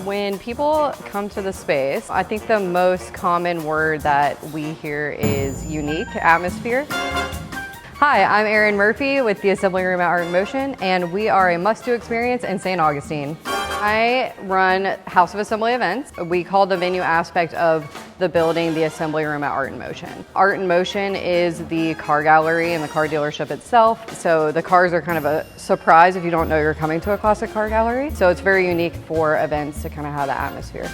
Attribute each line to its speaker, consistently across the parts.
Speaker 1: When people come to the space, I think the most common word that we hear is unique, atmosphere. Hi, I'm Erin Murphy with the Assembly Room at Art in Motion, and we are a must-do experience in St. Augustine. I run House of Assembly events. We call the venue aspect of the building the Assembly Room at Art in Motion. Art in Motion is the car gallery and the car dealership itself, so the cars are kind of a surprise if you don't know you're coming to a classic car gallery. So it's very unique for events to kind of have the atmosphere.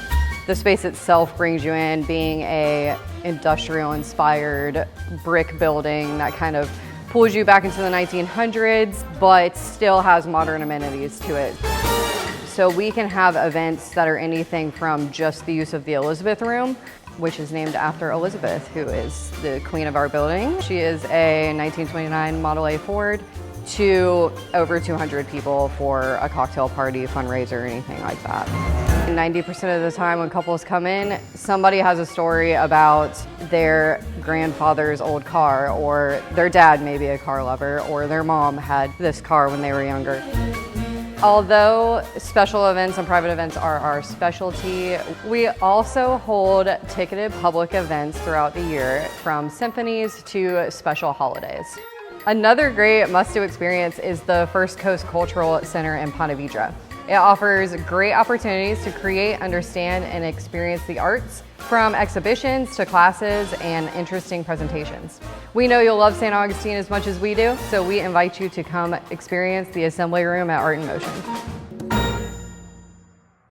Speaker 1: The space itself brings you in, being a industrial-inspired brick building that kind of pulls you back into the 1900s, but still has modern amenities to it. So we can have events that are anything from just the use of the Elizabeth Room, which is named after Elizabeth, who is the queen of our building. She is a 1929 Model A Ford, to over 200 people for a cocktail party, fundraiser, or anything like that. 90% of the time when couples come in, somebody has a story about their grandfather's old car, or their dad may be a car lover, or their mom had this car when they were younger. Although special events and private events are our specialty, we also hold ticketed public events throughout the year, from symphonies to special holidays. Another great must-do experience is the First Coast Cultural Center in Ponte Vedra. It offers great opportunities to create, understand, and experience the arts, from exhibitions to classes and interesting presentations. We know you'll love St. Augustine as much as we do, so we invite you to come experience the Assembly Room at Art in Motion.